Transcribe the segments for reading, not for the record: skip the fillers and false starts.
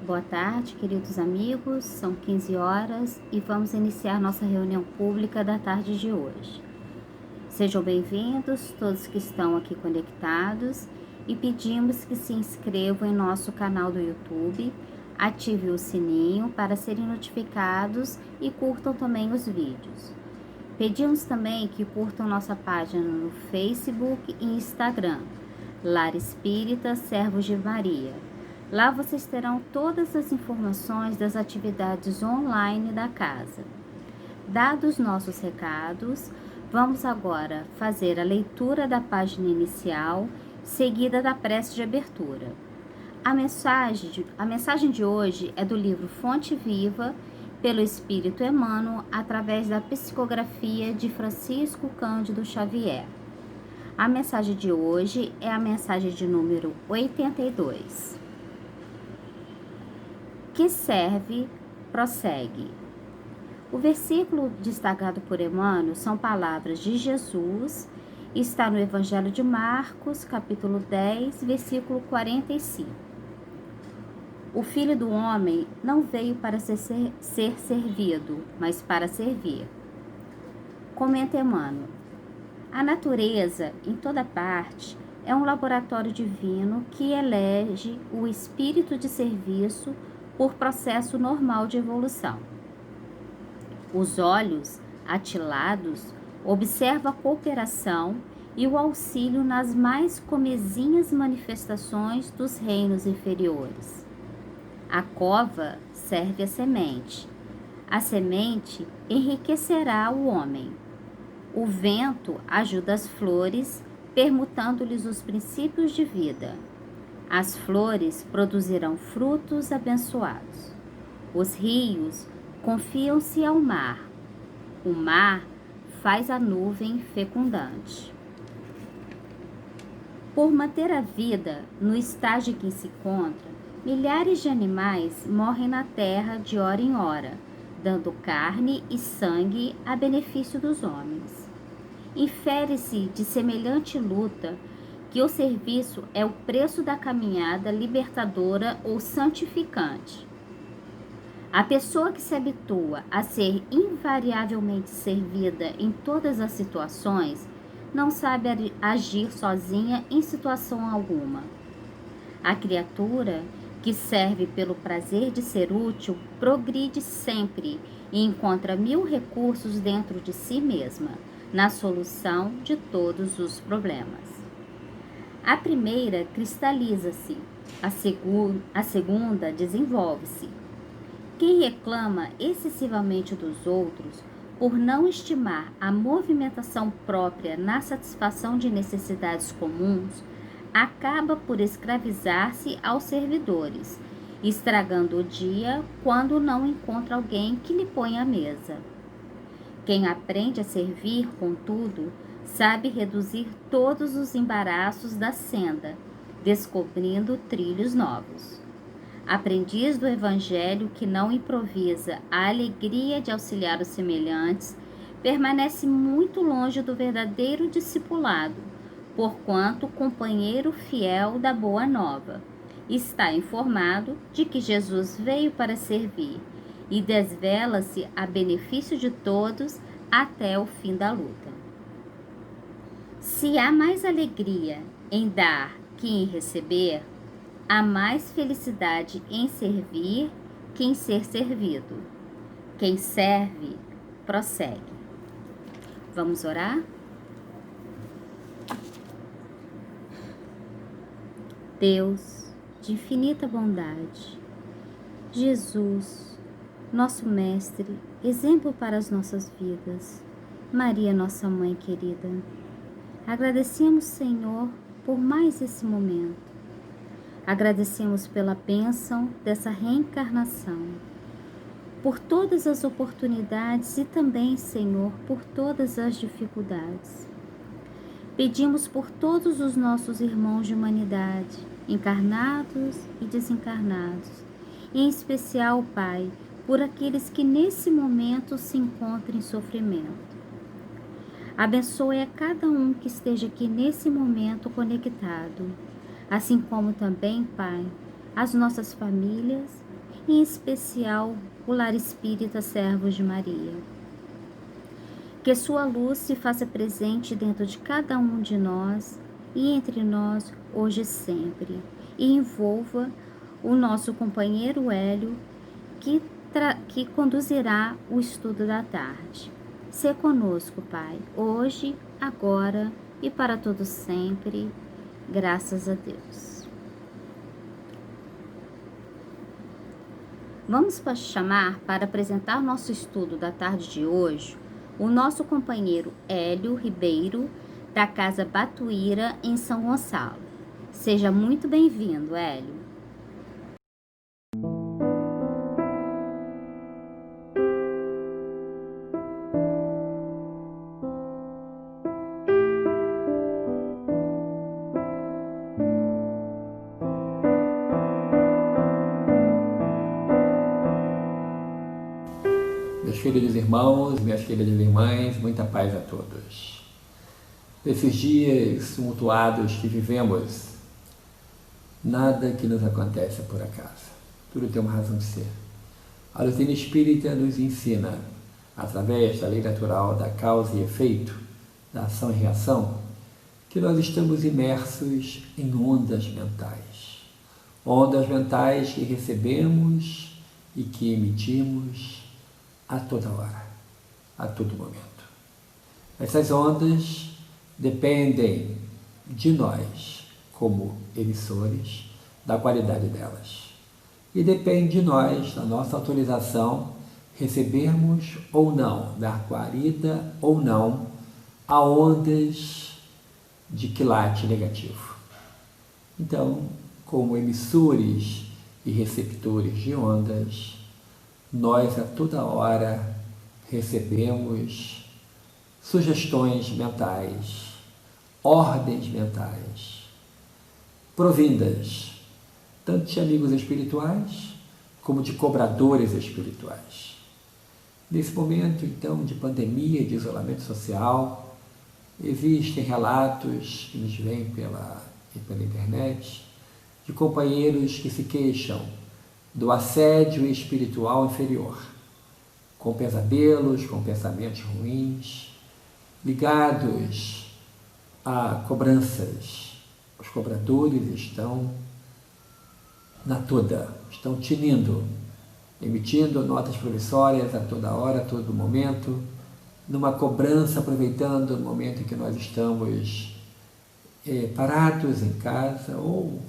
Boa tarde, queridos amigos. São 15 horas e vamos iniciar nossa reunião pública da tarde de hoje. Sejam bem-vindos todos que estão aqui conectados e pedimos que se inscrevam em nosso canal do YouTube, ativem o sininho para serem notificados e curtam também os vídeos. Pedimos também que curtam nossa página no Facebook e Instagram, Lar Espírita Servos de Maria. Lá vocês terão todas as informações das atividades online da casa. Dados nossos recados, vamos agora fazer a leitura da página inicial, seguida da prece de abertura. A mensagem de hoje é do livro Fonte Viva, pelo Espírito Emmanuel, através da psicografia de Francisco Cândido Xavier. A mensagem de hoje é a mensagem de número 82. Que serve, prossegue. O versículo destacado por Emmanuel são palavras de Jesus, está no Evangelho de Marcos, capítulo 10, versículo 45. O Filho do Homem não veio para ser servido, mas para servir. Comenta Emmanuel. A natureza, em toda parte, é um laboratório divino que elege o espírito de serviço por processo normal de evolução. Os olhos, atilados, observam a cooperação e o auxílio nas mais comezinhas manifestações dos reinos inferiores. A cova serve a semente. A semente enriquecerá o homem. O vento ajuda as flores, permutando-lhes os princípios de vida. As flores produzirão frutos abençoados. Os rios confiam-se ao mar. O mar faz a nuvem fecundante. Por manter a vida no estágio em que se encontra, milhares de animais morrem na terra de hora em hora, dando carne e sangue a benefício dos homens. Infere-se de semelhante luta que o serviço é o preço da caminhada libertadora ou santificante. A pessoa que se habitua a ser invariavelmente servida em todas as situações não sabe agir sozinha em situação alguma. A criatura que serve pelo prazer de ser útil progride sempre e encontra 1000 recursos dentro de si mesma, na solução de todos os problemas. A primeira cristaliza-se, a segunda desenvolve-se. Quem reclama excessivamente dos outros, por não estimar a movimentação própria na satisfação de necessidades comuns, acaba por escravizar-se aos servidores, estragando o dia quando não encontra alguém que lhe ponha à mesa. Quem aprende a servir, contudo, sabe reduzir todos os embaraços da senda, descobrindo trilhos novos. Aprendiz do Evangelho que não improvisa a alegria de auxiliar os semelhantes, permanece muito longe do verdadeiro discipulado, porquanto companheiro fiel da Boa Nova. Está informado de que Jesus veio para servir e desvela-se a benefício de todos até o fim da luta. Se há mais alegria em dar que em receber, há mais felicidade em servir que em ser servido. Quem serve, prossegue. Vamos orar? Deus, de infinita bondade, Jesus, nosso Mestre, exemplo para as nossas vidas, Maria, nossa Mãe querida, agradecemos, Senhor, por mais esse momento. Agradecemos pela bênção dessa reencarnação, por todas as oportunidades e também, Senhor, por todas as dificuldades. Pedimos por todos os nossos irmãos de humanidade, encarnados e desencarnados, e em especial, Pai, por aqueles que nesse momento se encontram em sofrimento. Abençoe a cada um que esteja aqui nesse momento conectado, assim como também, Pai, as nossas famílias, em especial o Lar Espírita Servos de Maria. Que sua luz se faça presente dentro de cada um de nós e entre nós hoje e sempre, e envolva o nosso companheiro Hélio, que conduzirá o estudo da tarde. Sê conosco, Pai, hoje, agora e para todo sempre. Graças a Deus. Vamos chamar para apresentar nosso estudo da tarde de hoje o nosso companheiro Hélio Ribeiro, da Casa Batuíra, em São Gonçalo. Seja muito bem-vindo, Hélio. Meus queridos irmãos, minhas queridas irmãs, muita paz a todos. Nesses dias tumultuados que vivemos, nada que nos acontece é por acaso. Tudo tem uma razão de ser. A doutrina espírita nos ensina, através da lei natural da causa e efeito, da ação e reação, que nós estamos imersos em ondas mentais. Ondas mentais que recebemos e que emitimos a toda hora, a todo momento. Essas ondas dependem de nós, como emissores, da qualidade delas. E depende de nós, da nossa autorização, recebermos ou não, dar guarida ou não a ondas de quilate negativo. Então, como emissores e receptores de ondas, nós a toda hora recebemos sugestões mentais, ordens mentais, provindas tanto de amigos espirituais como de cobradores espirituais. Nesse momento, então, de pandemia e de isolamento social, existem relatos que nos vêm pela internet de companheiros que se queixam do assédio espiritual inferior, com pesadelos, com pensamentos ruins, ligados a cobranças. Os cobradores estão estão tinindo, emitindo notas promissórias a toda hora, a todo momento, numa cobrança, aproveitando o momento em que nós estamos parados em casa ou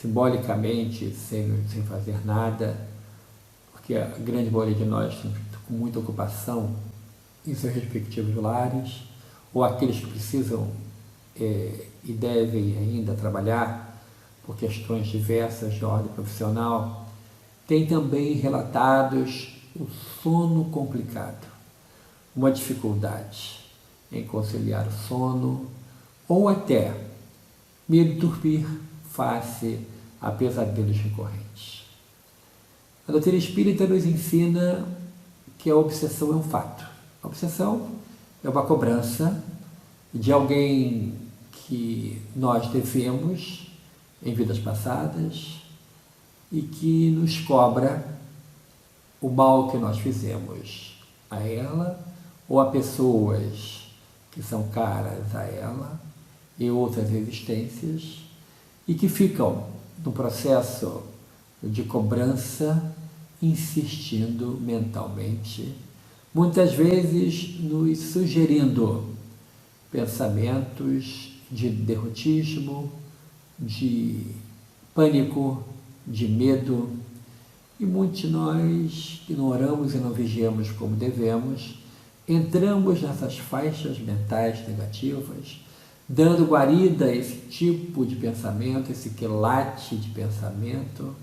simbolicamente, sem fazer nada, porque a grande maioria de nós tem com muita ocupação em seus respectivos lares, ou aqueles que precisam e devem ainda trabalhar por questões diversas de ordem profissional, tem também relatados o sono complicado, uma dificuldade em conciliar o sono, ou até medo de dormir face a pesadelos recorrentes. A doutrina espírita nos ensina que a obsessão é um fato. A obsessão é uma cobrança de alguém que nós devemos em vidas passadas e que nos cobra o mal que nós fizemos a ela ou a pessoas que são caras a ela e outras existências, e que ficam no processo de cobrança, insistindo mentalmente, muitas vezes nos sugerindo pensamentos de derrotismo, de pânico, de medo, e muitos de nós ignoramos e não vigiamos como devemos, entramos nessas faixas mentais negativas, dando guarida a esse tipo de pensamento, esse quilate de pensamento,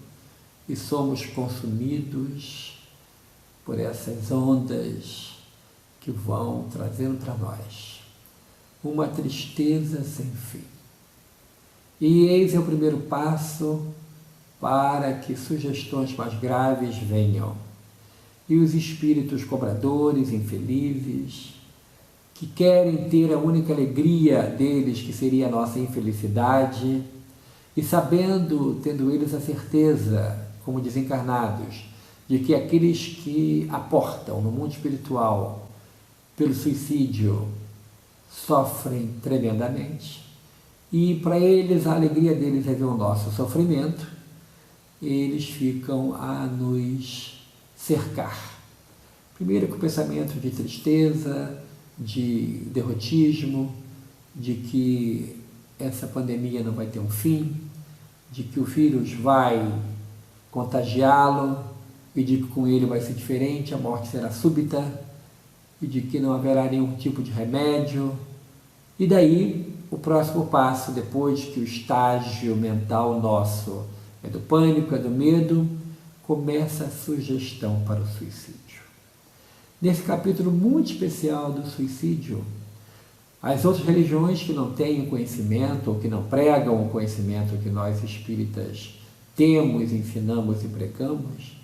e somos consumidos por essas ondas que vão trazendo para nós uma tristeza sem fim. E eis é o primeiro passo para que sugestões mais graves venham. E os espíritos cobradores, infelizes, que querem ter a única alegria deles, que seria a nossa infelicidade, e sabendo, tendo eles a certeza, como desencarnados, de que aqueles que aportam no mundo espiritual pelo suicídio sofrem tremendamente, e para eles a alegria deles é ver o nosso sofrimento, eles ficam a nos cercar. Primeiro com o pensamento de tristeza, de derrotismo, de que essa pandemia não vai ter um fim, de que o vírus vai contagiá-lo e de que com ele vai ser diferente, a morte será súbita e de que não haverá nenhum tipo de remédio. E daí o próximo passo, depois que o estágio mental nosso é do pânico, é do medo, começa a sugestão para o suicídio. Nesse capítulo muito especial do suicídio, as outras religiões que não têm o conhecimento, ou que não pregam o conhecimento que nós espíritas temos, ensinamos e pregamos,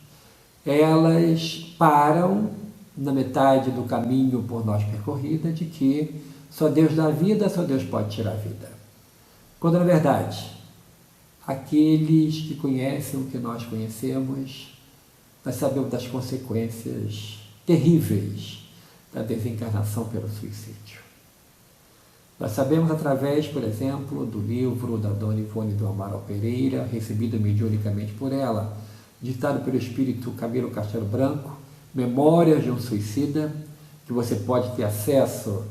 elas param na metade do caminho por nós percorrida de que só Deus dá vida, só Deus pode tirar a vida. Quando, na verdade, aqueles que conhecem o que nós conhecemos, nós sabemos das consequências terríveis da desencarnação pelo suicídio. Nós sabemos através, por exemplo, do livro da Dona Ivone do Amaral Pereira, recebido mediunicamente por ela, ditado pelo espírito Camilo Castelo Branco, Memórias de um Suicida, que você pode ter acesso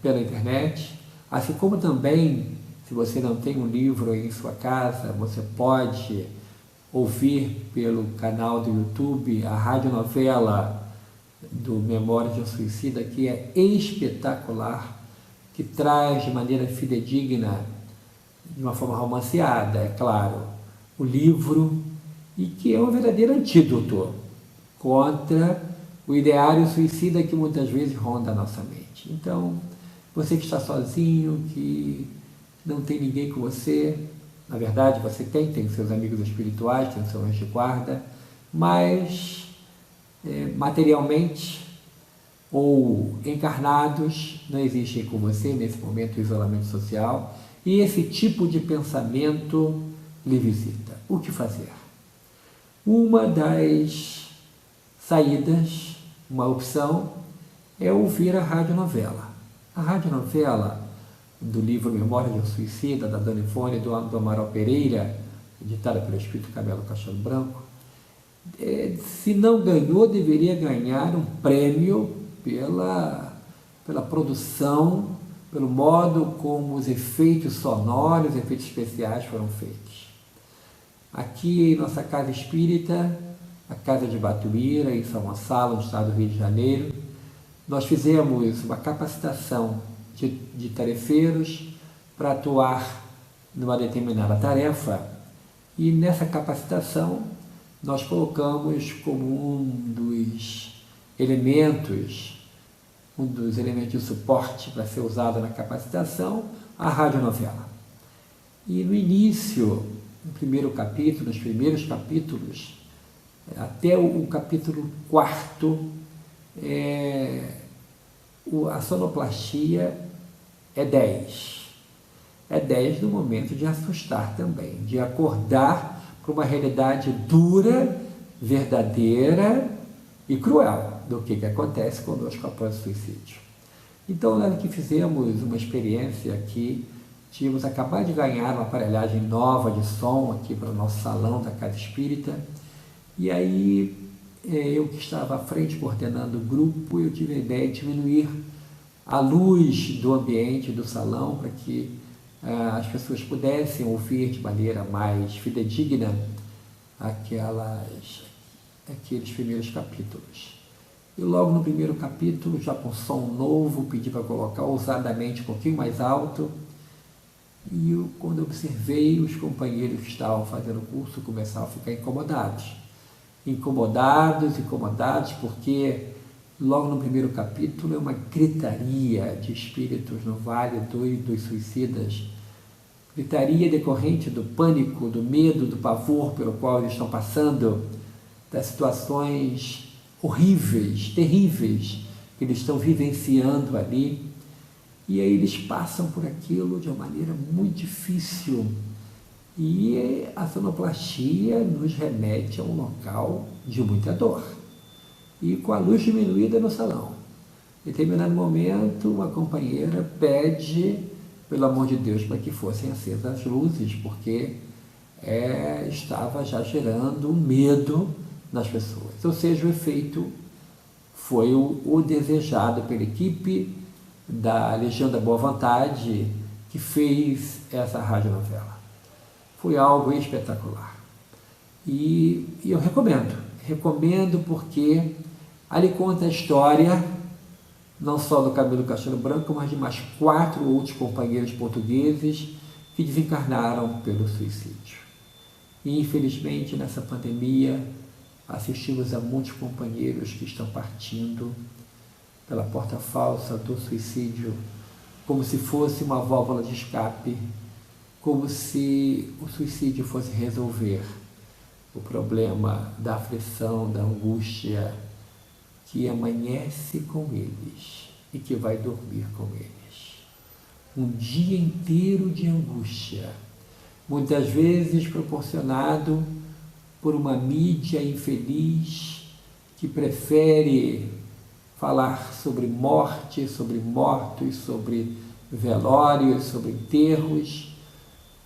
pela internet, assim como também, se você não tem um livro em sua casa, você pode ouvir pelo canal do YouTube a radionovela do Memórias de um Suicida, que é espetacular, que traz de maneira fidedigna, de uma forma romanceada, é claro, o livro, e que é um verdadeiro antídoto contra o ideário suicida que muitas vezes ronda a nossa mente. Então, você que está sozinho, que não tem ninguém com você, na verdade você tem seus amigos espirituais, tem seu anjo de guarda, mas materialmente ou encarnados não existem com você nesse momento de isolamento social, e esse tipo de pensamento lhe visita. O que fazer? Uma das saídas, uma opção, é ouvir a radionovela. A radionovela do livro Memória de um Suicida, da Dona Ivone do Amaral Pereira, editada pelo espírito Camilo Castelo Branco, se não ganhou, deveria ganhar um prêmio pela produção, pelo modo como os efeitos sonoros, efeitos especiais foram feitos. Aqui em nossa casa espírita, a Casa de Batuíra, em São Gonçalo, no estado do Rio de Janeiro, nós fizemos uma capacitação de tarefeiros para atuar numa determinada tarefa, e nessa capacitação nós colocamos como um dos elementos de suporte para ser usado na capacitação, a radionovela. E no início, no primeiro capítulo, nos primeiros capítulos, até o capítulo 4, a sonoplastia é 10. É 10 no momento de assustar também, de acordar para uma realidade dura, verdadeira e cruel do que acontece conosco após o suicídio. Então, nós que fizemos uma experiência aqui, tínhamos acabado de ganhar uma aparelhagem nova de som aqui para o nosso salão da Casa Espírita, e aí eu que estava à frente coordenando o grupo, eu tive a ideia de diminuir a luz do ambiente do salão para que as pessoas pudessem ouvir de maneira mais fidedigna aqueles primeiros capítulos. E logo no primeiro capítulo, já com som novo, pedi para colocar ousadamente um pouquinho mais alto, e quando eu observei, os companheiros que estavam fazendo o curso começaram a ficar incomodados, porque logo no primeiro capítulo é uma gritaria de espíritos no Vale dos Suicidas, gritaria decorrente do pânico, do medo, do pavor pelo qual eles estão passando, das situações horríveis, terríveis que eles estão vivenciando ali, e aí eles passam por aquilo de uma maneira muito difícil, E a sonoplastia nos remete a um local de muita dor. E com a luz diminuída no salão. Em determinado momento, uma companheira pede, pelo amor de Deus, para que fossem acesas as luzes, porque estava já gerando medo nas pessoas. Ou seja, o efeito foi o desejado pela equipe da Legião da Boa Vontade que fez essa radionovela. Foi algo espetacular. E eu recomendo porque ali conta a história, não só do Camilo Castelo Branco, mas de mais 4 outros companheiros portugueses que desencarnaram pelo suicídio. E, infelizmente, nessa pandemia, assistimos a muitos companheiros que estão partindo pela porta falsa do suicídio, como se fosse uma válvula de escape, como se o suicídio fosse resolver o problema da aflição, da angústia, que amanhece com eles e que vai dormir com eles. Um dia inteiro de angústia, muitas vezes proporcionado por uma mídia infeliz que prefere falar sobre morte, sobre mortos, sobre velórios, sobre enterros,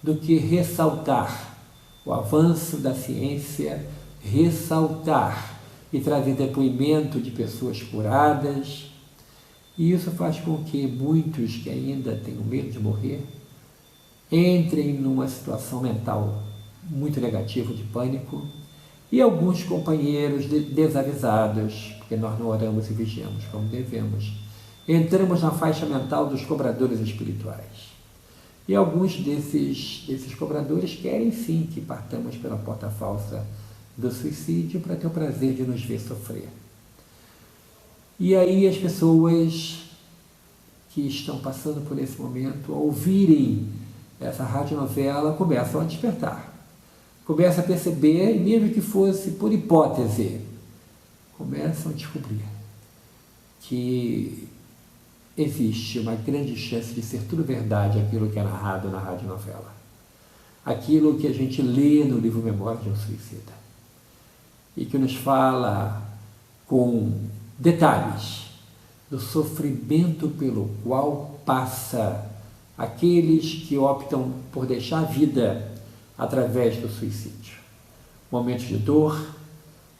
do que ressaltar o avanço da ciência, ressaltar e trazer depoimento de pessoas curadas. E isso faz com que muitos que ainda têm medo de morrer entrem numa situação mental muito negativa, de pânico, e alguns companheiros desavisados, porque nós não oramos e vigiamos como devemos, entramos na faixa mental dos cobradores espirituais. E alguns desses cobradores querem sim que partamos pela porta falsa do suicídio para ter o prazer de nos ver sofrer. E aí as pessoas que estão passando por esse momento, ao ouvirem essa radionovela, começam a despertar. Começam a perceber, mesmo que fosse por hipótese, começam a descobrir que existe uma grande chance de ser tudo verdade aquilo que é narrado na radionovela. Aquilo que a gente lê no livro Memórias de um Suicida. E que nos fala com detalhes do sofrimento pelo qual passa aqueles que optam por deixar a vida através do suicídio. Momentos de dor,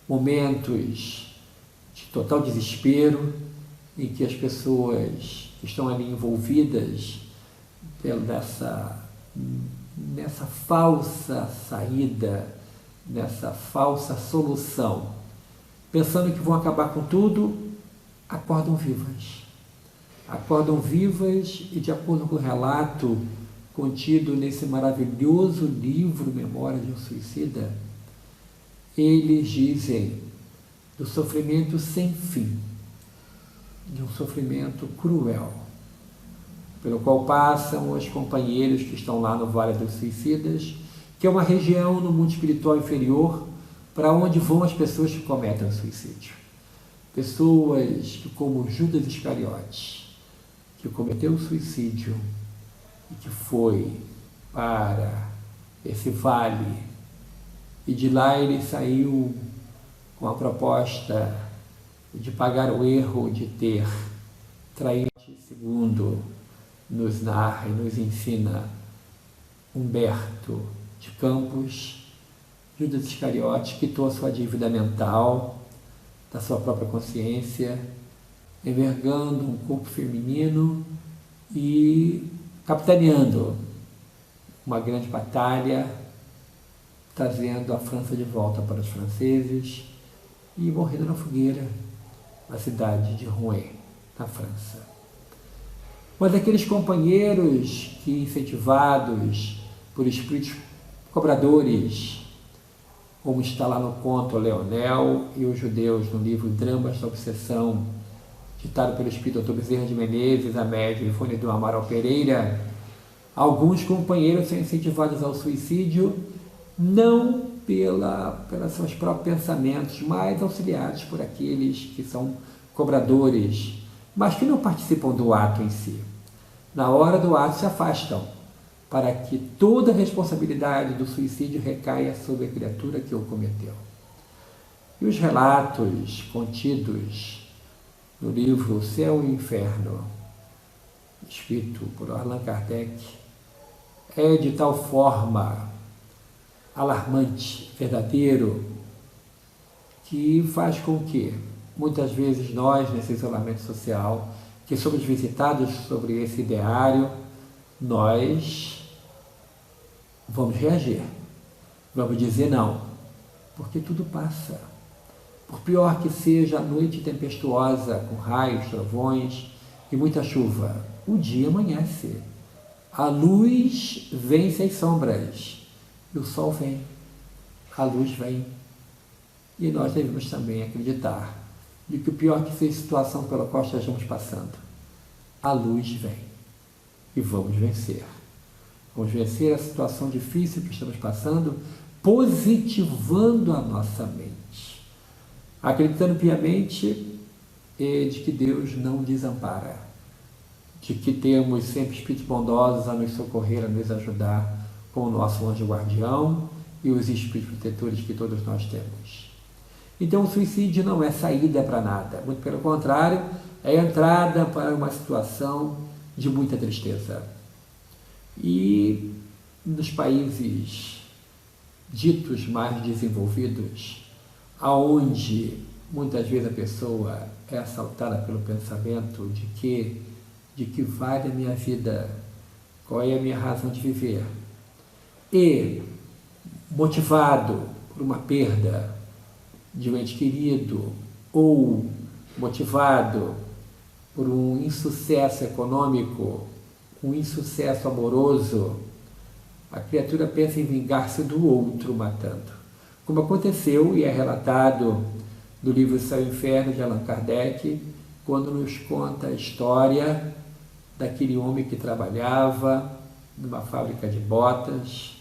momentos de total desespero, em que as pessoas que estão ali envolvidas nessa falsa saída, nessa falsa solução, pensando que vão acabar com tudo, acordam vivas. Acordam vivas e, de acordo com o relato contido nesse maravilhoso livro Memória de um Suicida, eles dizem do sofrimento sem fim, de um sofrimento cruel, pelo qual passam os companheiros que estão lá no Vale dos Suicidas, que é uma região no mundo espiritual inferior para onde vão as pessoas que cometem o suicídio. Pessoas que, como Judas Iscariotes, que cometeu o suicídio e que foi para esse vale, e de lá ele saiu com a proposta de pagar o erro de ter traído, segundo nos narra e nos ensina Humberto de Campos. Judas Iscariotes quitou a sua dívida mental da sua própria consciência, envergando um corpo feminino e capitaneando uma grande batalha, trazendo a França de volta para os franceses e morrendo na fogueira na cidade de Rouen, na França. Mas aqueles companheiros que, incentivados por espíritos cobradores, como está lá no conto Leonel e os Judeus, no livro Dramas da Obsessão, ditado pelo espírito Dr. Bezerra de Menezes, a médium e Fone do Amaral Pereira, alguns companheiros são incentivados ao suicídio não pelos seus próprios pensamentos, mas auxiliados por aqueles que são cobradores, mas que não participam do ato em si. Na hora do ato se afastam, para que toda a responsabilidade do suicídio recaia sobre a criatura que o cometeu. E os relatos contidos no livro O Céu e o Inferno, escrito por Allan Kardec, é de tal forma alarmante, verdadeiro, que faz com que, muitas vezes, nós, nesse isolamento social, que somos visitados sobre esse ideário, nós vamos reagir, vamos dizer não, porque tudo passa. Por pior que seja a noite tempestuosa, com raios, trovões e muita chuva, o dia amanhece. A luz vence as sombras e o sol vem, a luz vem. E nós devemos também acreditar de que o pior que seja a situação pela qual estejamos passando, a luz vem e vamos vencer. Vamos vencer a situação difícil que estamos passando, positivando a nossa mente, acreditando piamente de que Deus não desampara, de que temos sempre espíritos bondosos a nos socorrer, a nos ajudar, com o nosso anjo guardião e os espíritos protetores que todos nós temos. Então o suicídio não é saída para nada, muito pelo contrário, é entrada para uma situação de muita tristeza. E nos países ditos mais desenvolvidos, aonde muitas vezes a pessoa é assaltada pelo pensamento de que vale a minha vida, qual é a minha razão de viver, e motivado por uma perda de um ente querido ou motivado por um insucesso econômico, um insucesso amoroso, a criatura pensa em vingar-se do outro matando. Como aconteceu e é relatado no livro Céu e Inferno de Allan Kardec, quando nos conta a história daquele homem que trabalhava numa fábrica de botas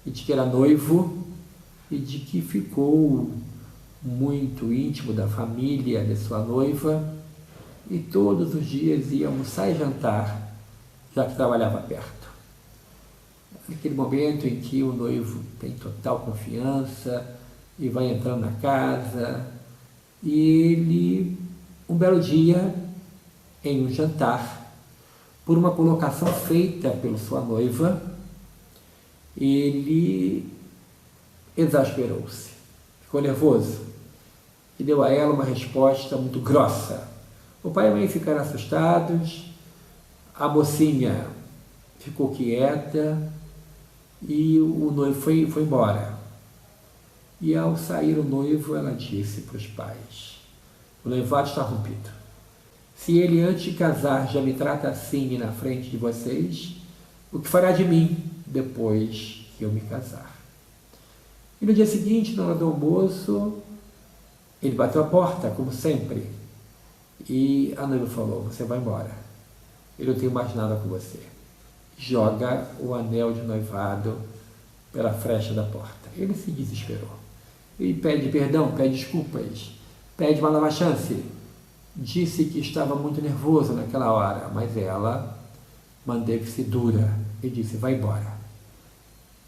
e de que era noivo e de que ficou muito íntimo da família de sua noiva e todos os dias ia almoçar e jantar, já que trabalhava perto. Naquele momento em que o noivo tem total confiança e vai entrando na casa, e ele, um belo dia, em um jantar, por uma colocação feita pela sua noiva, ele exasperou-se, ficou nervoso e deu a ela uma resposta muito grossa. O pai e a mãe ficaram assustados, a mocinha ficou quieta e o noivo foi embora. E ao sair o noivo, ela disse para os pais: o noivado está rompido. Se ele antes de casar já me trata assim na frente de vocês, o que fará de mim depois que eu me casar? E no dia seguinte, na hora do almoço, ele bateu a porta, como sempre, e a noiva falou: você vai embora, eu não tenho mais nada com você. Joga o anel de noivado pela frecha da porta. Ele se desesperou. Ele pede perdão, pede desculpas, pede uma nova chance. Disse que estava muito nervoso naquela hora, mas ela manteve-se dura e disse: vai embora.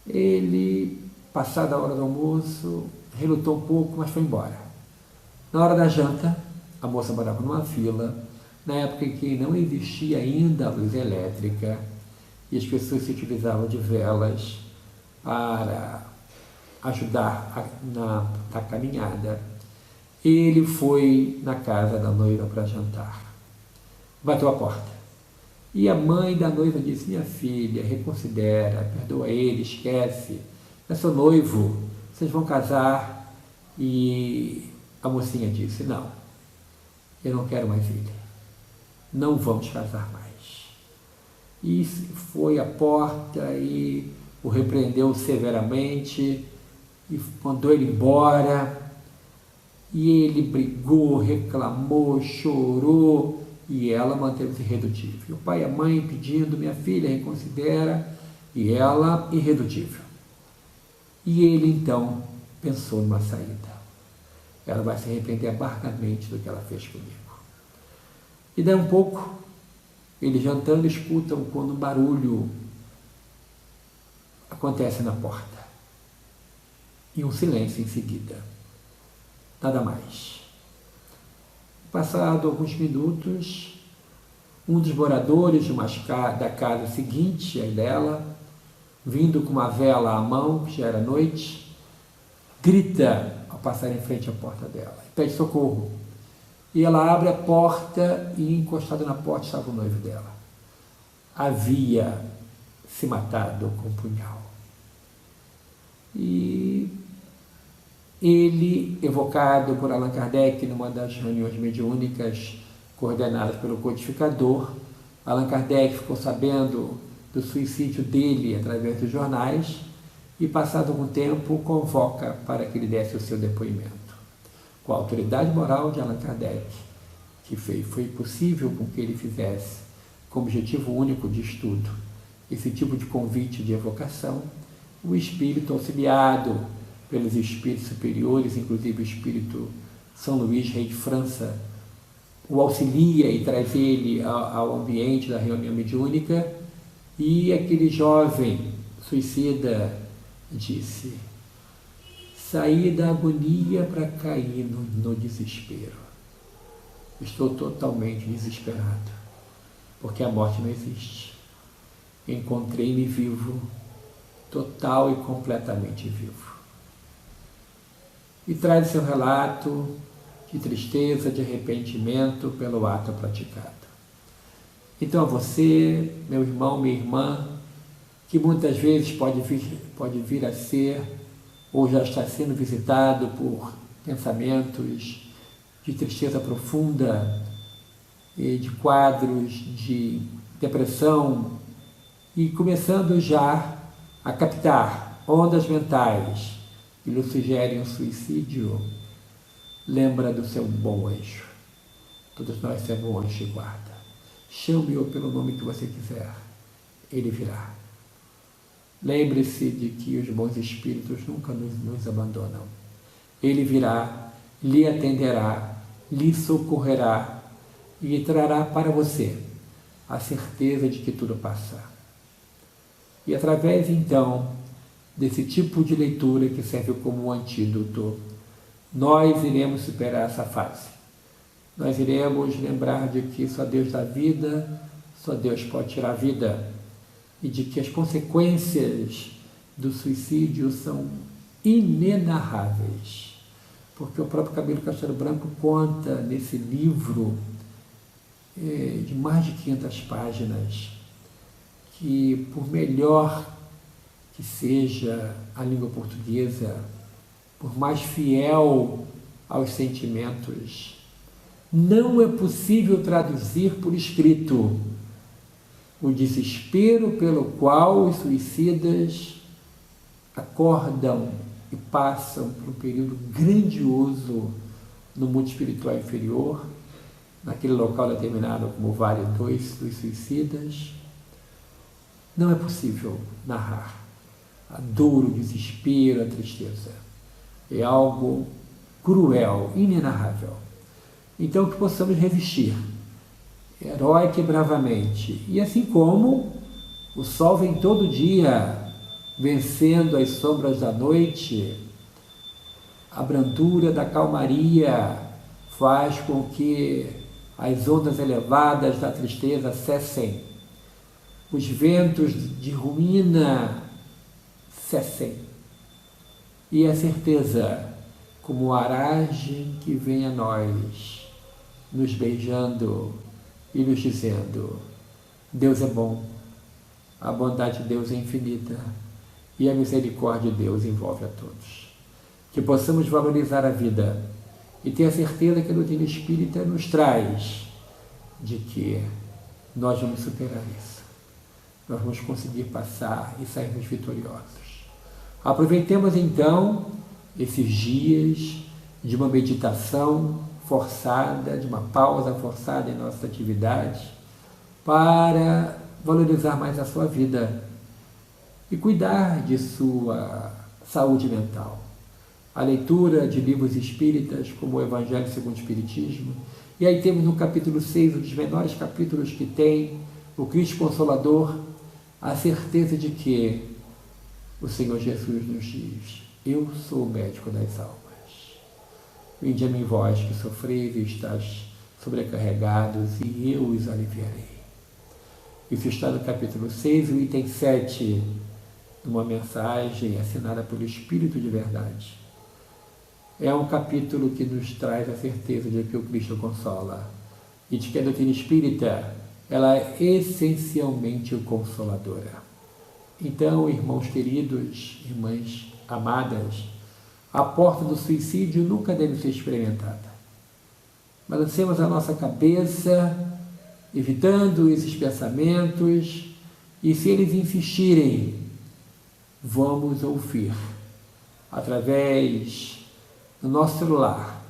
Ele, passada a hora do almoço, relutou um pouco, mas foi embora. Na hora da janta, a moça morava numa vila, na época em que não existia ainda a luz elétrica, e as pessoas se utilizavam de velas para ajudar na caminhada. Ele foi na casa da noiva para jantar. Bateu a porta. E a mãe da noiva disse: minha filha, reconsidera, perdoa ele, esquece. É seu noivo, vocês vão casar. E a mocinha disse: não, eu não quero mais ele. Não vamos casar mais. E foi à porta e o repreendeu severamente e mandou ele embora. E ele brigou, reclamou, chorou, e ela manteve-se irredutível. E o pai e a mãe pedindo: minha filha, reconsidera, e ela irredutível. E ele então pensou numa saída. Ela vai se arrepender amargamente do que ela fez comigo. E daí um pouco, ele jantando, escutam quando um barulho acontece na porta. E um silêncio em seguida. Nada mais. Passado alguns minutos, um dos moradores da casa seguinte, a dela, vindo com uma vela à mão, que já era noite, grita ao passar em frente à porta dela, e pede socorro. E ela abre a porta e, encostado na porta, estava o noivo dela. Havia se matado com um punhal. E ele, evocado por Allan Kardec numa das reuniões mediúnicas coordenadas pelo codificador, Allan Kardec ficou sabendo do suicídio dele através dos jornais e, passado algum tempo, o convoca para que ele desse o seu depoimento. Com a autoridade moral de Allan Kardec, que foi possível com que ele fizesse, com objetivo único de estudo, esse tipo de convite de evocação, o espírito, auxiliado pelos espíritos superiores, inclusive o espírito São Luís, rei de França, o auxilia e traz ele ao ambiente da reunião mediúnica, e aquele jovem suicida disse: saí da agonia para cair no desespero. Estou totalmente desesperado, porque a morte não existe. Encontrei-me vivo, total e completamente vivo. E traz seu relato de tristeza, de arrependimento pelo ato praticado. Então, a você, meu irmão, minha irmã, que muitas vezes pode vir a ser, ou já está sendo visitado por pensamentos de tristeza profunda, de quadros de depressão, e começando já a captar ondas mentais que lhe sugerem um suicídio, lembra do seu bom anjo. Todos nós temos um anjo de guarda. Chame-o pelo nome que você quiser, ele virá. Lembre-se de que os bons espíritos nunca nos abandonam. Ele virá, lhe atenderá, lhe socorrerá e trará para você a certeza de que tudo passa. E através, então, desse tipo de leitura que serve como um antídoto, nós iremos superar essa fase. Nós iremos lembrar de que só Deus dá vida, só Deus pode tirar a vida, e de que as consequências do suicídio são inenarráveis. Porque o próprio Camilo Castelo Branco conta nesse livro de mais de 500 páginas que, por melhor que seja a língua portuguesa, por mais fiel aos sentimentos, não é possível traduzir por escrito o desespero pelo qual os suicidas acordam e passam por um período grandioso no mundo espiritual inferior, naquele local determinado como Vale 2 dos suicidas. Não é possível narrar a dor, o desespero, a tristeza. É algo cruel, inenarrável. Então, que possamos resistir, heróica e bravamente. E assim como o sol vem todo dia, vencendo as sombras da noite, a brandura da calmaria faz com que as ondas elevadas da tristeza cessem, os ventos de ruína cessem, e a certeza, como a aragem que vem a nós, nos beijando e nos dizendo: Deus é bom, a bondade de Deus é infinita e a misericórdia de Deus envolve a todos. Que possamos valorizar a vida e ter a certeza que a doutrina espírita nos traz de que nós vamos superar isso. Nós vamos conseguir passar e sairmos vitoriosos. Aproveitemos então esses dias de uma meditação forçada, de uma pausa forçada em nossa atividade, para valorizar mais a sua vida e cuidar de sua saúde mental. A leitura de livros espíritas, como o Evangelho segundo o Espiritismo, e aí temos no capítulo 6, um dos menores capítulos que tem, o Cristo Consolador, a certeza de que o Senhor Jesus nos diz: eu sou o médico das almas. Vinde a mim vós que sofreis e estáis sobrecarregados, e eu os aliviarei. Isso está no capítulo 6, o item 7, numa mensagem assinada pelo Espírito de Verdade. É um capítulo que nos traz a certeza de que o Cristo consola e de que a doutrina espírita ela é essencialmente consoladora. Então, irmãos queridos, irmãs amadas, a porta do suicídio nunca deve ser experimentada. Balancemos a nossa cabeça, evitando esses pensamentos, e se eles insistirem, vamos ouvir, através do nosso celular,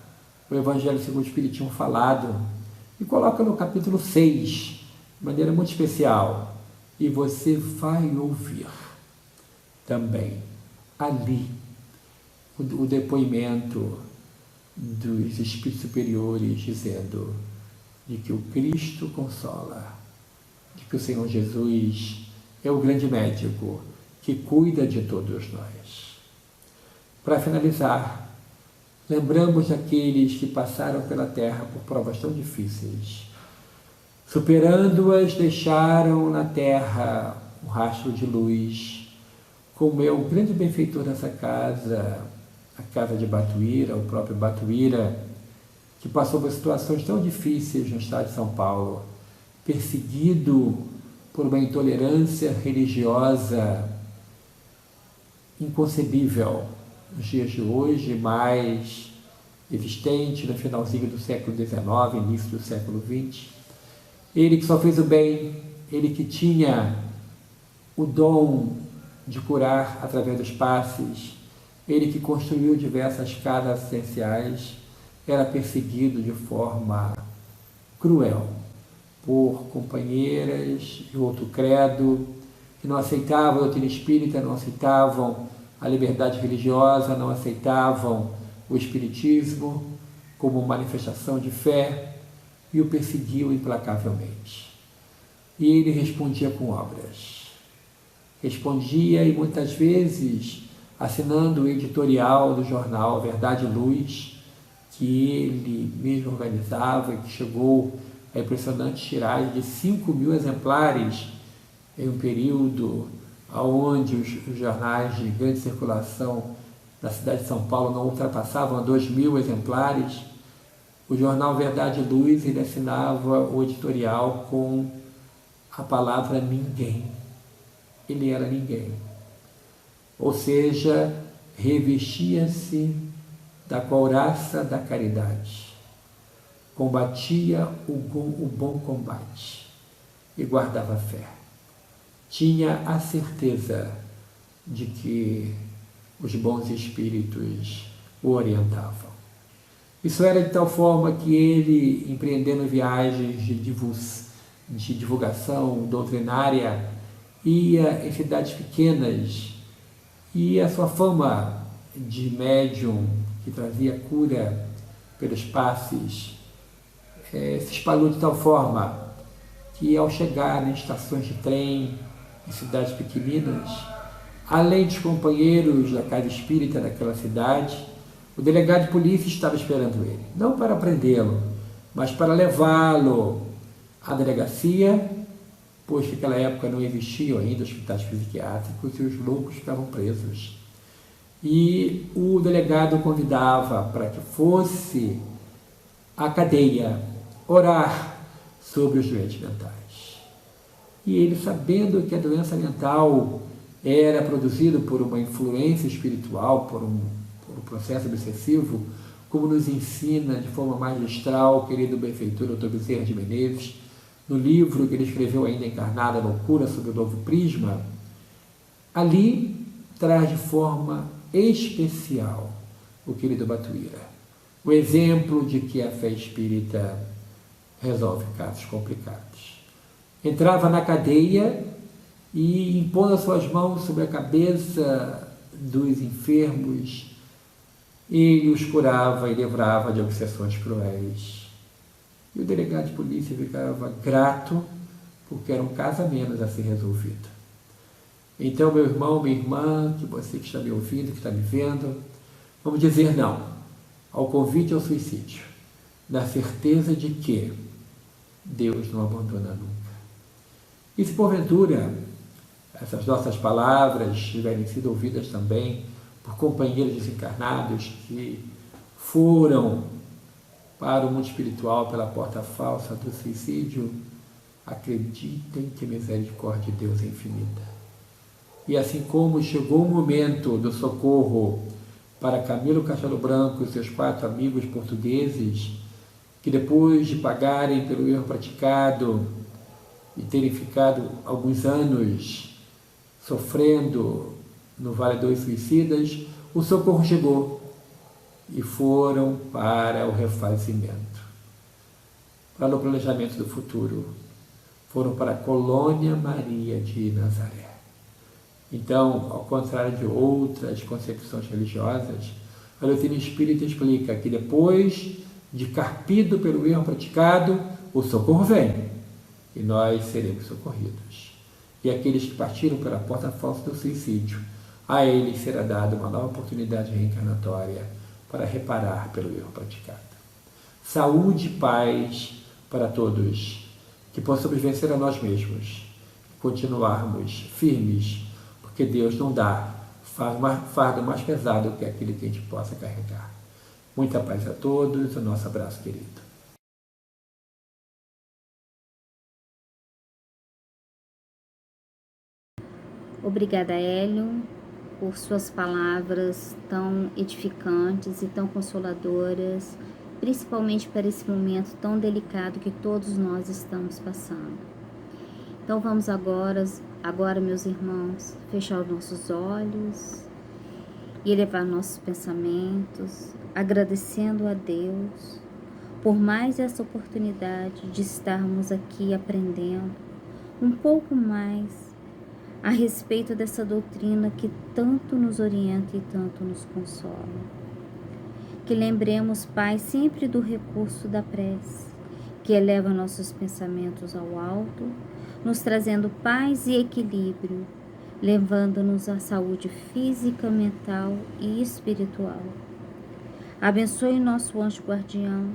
o Evangelho segundo o Espiritismo falado, e coloca no capítulo 6, de maneira muito especial, e você vai ouvir também ali o depoimento dos espíritos superiores dizendo de que o Cristo consola, de que o Senhor Jesus é o grande médico que cuida de todos nós. Para finalizar, lembramos daqueles que passaram pela terra por provas tão difíceis. Superando-as, deixaram na terra um rastro de luz, como é o grande benfeitor dessa casa, a casa de Batuíra, o próprio Batuíra, que passou por situações tão difíceis no estado de São Paulo, perseguido por uma intolerância religiosa inconcebível nos dias de hoje, mais existente no finalzinho do século XIX, início do século XX. Ele que só fez o bem, ele que tinha o dom de curar através dos passes, ele que construiu diversas casas assistenciais, era perseguido de forma cruel por companheiras de outro credo, que não aceitavam a doutrina espírita, não aceitavam a liberdade religiosa, não aceitavam o espiritismo como manifestação de fé, e o perseguiam implacavelmente. E ele respondia com obras. Respondia, e muitas vezes assinando o editorial do jornal Verdade e Luz, que ele mesmo organizava e que chegou a impressionante tiragem de 5.000 exemplares em um período onde os jornais de grande circulação da cidade de São Paulo não ultrapassavam 2.000 exemplares. O jornal Verdade e Luz, ele assinava o editorial com a palavra ninguém. Ele era ninguém. Ou seja, revestia-se da couraça da caridade, combatia o bom combate e guardava fé. Tinha a certeza de que os bons espíritos o orientavam. Isso era de tal forma que ele, empreendendo viagens de divulgação doutrinária, ia em cidades pequenas, e a sua fama de médium que trazia cura pelos passes se espalhou de tal forma que, ao chegar em estações de trem, em cidades pequeninas, além dos companheiros da casa espírita daquela cidade, o delegado de polícia estava esperando ele, não para prendê-lo, mas para levá-lo à delegacia, pois naquela época não existiam ainda hospitais psiquiátricos e os loucos ficavam presos. E o delegado o convidava para que fosse à cadeia orar sobre os doentes mentais. E ele, sabendo que a doença mental era produzida por uma influência espiritual, por um processo obsessivo, como nos ensina de forma magistral o querido benfeitor Dr. Bezerra de Menezes, no livro que ele escreveu ainda encarnado, A Loucura sob o Novo Prisma, ali traz de forma especial o querido Batuíra, o exemplo de que a fé espírita resolve casos complicados. Entrava na cadeia e, impondo as suas mãos sobre a cabeça dos enfermos, ele os curava e livrava de obsessões cruéis. E o delegado de polícia ficava grato, porque era um caso a menos a ser resolvido. Então, meu irmão, minha irmã, que você que está me ouvindo, que está me vendo, vamos dizer não ao convite ao suicídio, na certeza de que Deus não abandona nunca. E se porventura essas nossas palavras tiverem sido ouvidas também por companheiros desencarnados que foram para o mundo espiritual pela porta falsa do suicídio, acreditem que a misericórdia de Deus é infinita. E assim como chegou o momento do socorro para Camilo Castelo Branco e seus 4 amigos portugueses, que depois de pagarem pelo erro praticado e terem ficado alguns anos sofrendo no Vale dos Suicidas, o socorro chegou e foram para o refazimento, para o planejamento do futuro. Foram para a Colônia Maria de Nazaré. Então, ao contrário de outras concepções religiosas, a doutrina espírita explica que depois de carpido pelo erro praticado, o socorro vem e nós seremos socorridos. E aqueles que partiram pela porta falsa do suicídio, a eles será dada uma nova oportunidade reencarnatória para reparar pelo erro praticado. Saúde e paz para todos, que possamos vencer a nós mesmos, continuarmos firmes, porque Deus não dá fardo mais pesado que aquele que a gente possa carregar. Muita paz a todos, o nosso abraço querido. Obrigada, Hélio, por suas palavras tão edificantes e tão consoladoras, principalmente para esse momento tão delicado que todos nós estamos passando. Então vamos agora, meus irmãos, fechar os nossos olhos e elevar nossos pensamentos, agradecendo a Deus por mais essa oportunidade de estarmos aqui aprendendo um pouco mais a respeito dessa doutrina que tanto nos orienta e tanto nos consola. Que lembremos, Pai, sempre do recurso da prece, que eleva nossos pensamentos ao alto, nos trazendo paz e equilíbrio, levando-nos à saúde física, mental e espiritual. Abençoe nosso anjo guardião,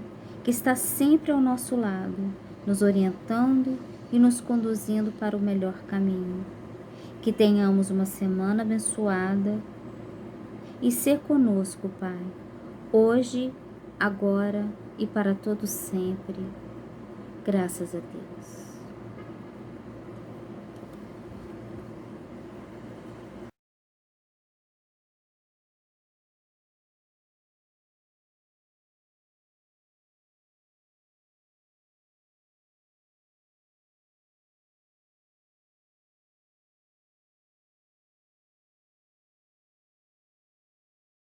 que está sempre ao nosso lado, nos orientando e nos conduzindo para o melhor caminho. Que tenhamos uma semana abençoada e ser conosco, Pai, hoje, agora e para todo sempre. Graças a Deus.